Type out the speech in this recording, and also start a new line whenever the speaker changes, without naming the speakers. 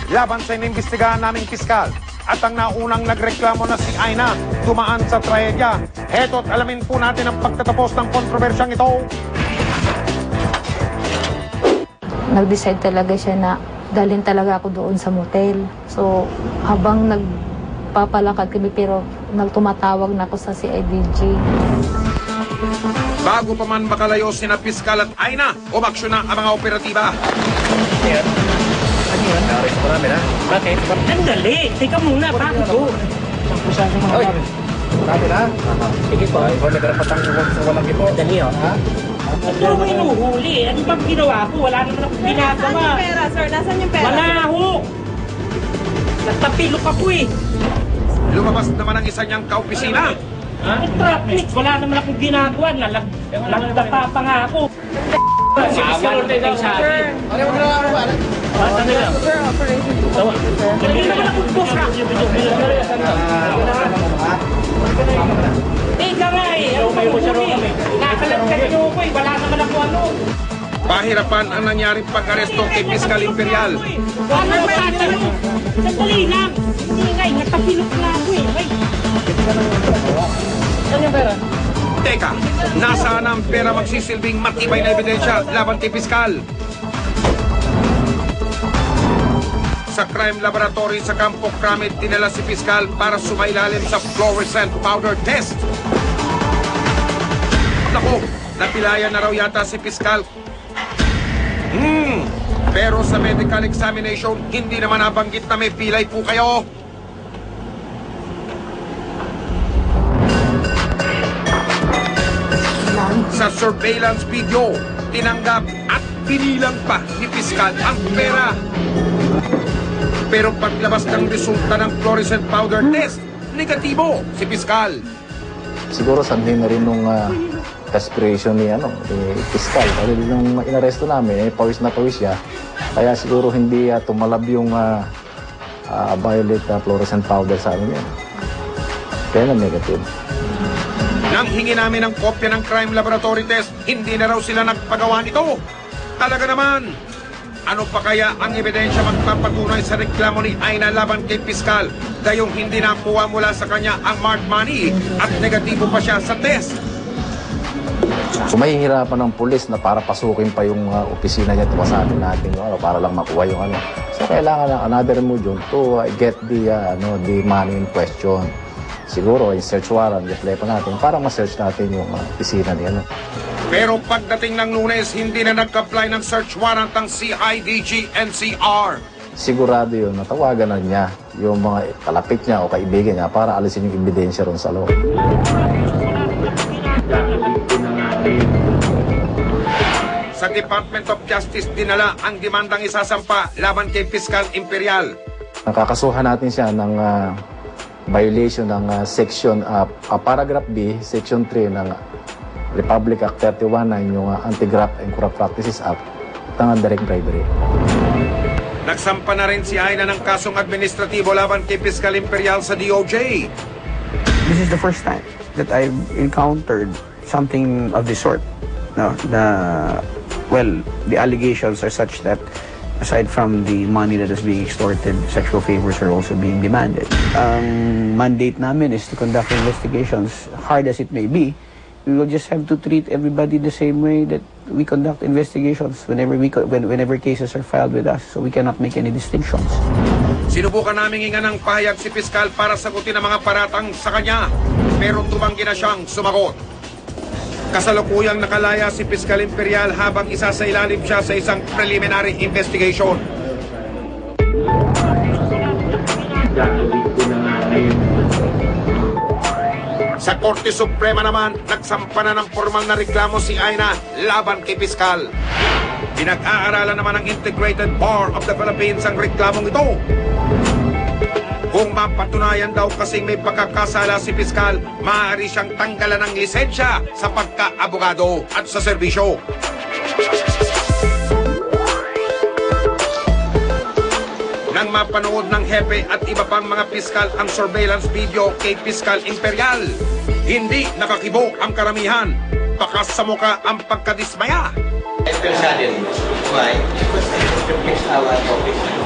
laban sa inimbestigahan naming piskal. At ang naunang nagreklamo na si Aina dumaan sa trahedya. Heto't alamin po natin ang pagtatapos ng kontrobersyang ito.
Nag-decide talaga siya na dalhin talaga ako doon sa motel. So habang nagpapalakad kami pero nagtumatawag na ako sa CIDG.
Bago pa man makalayo sina piskal at Aina, umaksyon na ang mga operatiba.
Ano yun? Naresto ko namin, ha? Bakit?
Andali! Teka muna, bakit po?
Oy! Marami na? Sige po. Ay, may karapatang walang ipo.
Andali, oh.
Ha?
Ito mo inuhuli. Ano bang ginawa ko? Wala naman akong ginagawa.
Nasaan yung pera, sir? Nasaan yung pera?
Wala ho! Nagtapilok ako eh.
Lumabas naman ang isa niyang kaopisina.
Traffic! Wala naman akong ginagawa. Nagdapa pa nga ako. Awan na tayo sa akin.
Ano yung ginawa mo ba?
Ano lang?
Sir, operation to.
Hindi naman akong buka. Teka nga eh. Ano ba huli? Nakalagkat niyo ako eh. Wala naman ako ano.
Pahirapan ang nangyaring pag-aresto kay Piskal Imperial.
Ano ba tatanong? Sandali lang. Hindi nga eh. Natapilok na ako eh. Ay.
Saan yung pera?
Teka, nasaan ang pera magsisilbing matibay na ebidensya laban kay Piskal? Sa crime laboratory sa Campo Crame, dinala si Piskal para sumailalim sa fluorescent powder test. Naku, napilayan na raw yata si Piskal. Pero sa medical examination, hindi naman nabanggit na may pilay po kayo. Sa surveillance video, tinanggap at binilang pa ni Piskal ang pera. Pero paglabas ng resulta ng fluorescent powder test, negatibo si Piskal.
Siguro sanhin na rin nung aspiration ni Piskal. Kasi nung inaresto namin, pawis na pawis siya. Kaya siguro hindi tumalab yung violet fluorescent powder sa amin yan. Kaya na negative.
Nang hingi namin ng kopya ng crime laboratory test, hindi na raw sila nagpagawa nito. Talaga naman, ano pa kaya ang ebidensya magpapatunay sa reklamo ni Aina laban kay Piskal? Gayong hindi nakuha mula sa kanya ang marked money at negatibo pa siya sa test.
So mahihirapan ng pulis na para pasukin pa yung opisina niya, tuwasanin natin yung para lang makuha yung ano. So kailangan ng another move yun to get the money in question. Siguro yung search warrant, i-apply pa natin para ma-search natin yung opisina niya.
Pero pagdating ng Lunes, hindi na nag-apply ng search warrant ang CIDG NCR.
Sigurado yun, natawagan na niya yung mga kalapit niya o kaibigan niya para alisin yung ebidensya ron sa loob.
Sa Department of Justice, dinala ang demandang isasampa laban kay Piskal Imperial.
Nakakasuhan natin siya ng violation ng section, paragraph B, section 3 ng Republic Act 31, yung Anti-Graft and Corrupt Practices Act, ng direct bribery.
Nagsampa na rin si Aina ng kasong administratibo laban kay Piskal Imperial sa DOJ.
This is the first time that I've encountered something of this sort. No, the allegations are such that aside from the money that is being extorted, sexual favors are also being demanded. Ang mandate namin is to conduct investigations, hard as it may be. We will just have to treat everybody the same way that we conduct investigations whenever cases are filed with us. So we cannot make any distinctions.
Sinubukan namin hinga ng pahayag si Piskal para sagutin ang mga paratang sa kanya, pero tumanggi na siyang sumagot. Kasalukuyang nakalaya si Piskal Imperial habang isasailalim siya sa isang preliminary investigation. Sa Korte Suprema naman, nagsampa na ng formal na reklamo si Aina laban kay Piskal. Pinag-aaralan naman ng Integrated Bar of the Philippines ang reklamong ito. Kung mapatunayan daw kasing may pagkakasala si Piskal, maaari siyang tanggalan ng lisensya sa pagka-abogado at sa serbisyo. Nang mapanood ng hepe at iba pang mga piskal ang surveillance video kay Piskal Imperial, hindi nakakibo ang karamihan. Bakas sa muka ang pagkadismaya.
I feel saddened. Why? Because I fix our topic.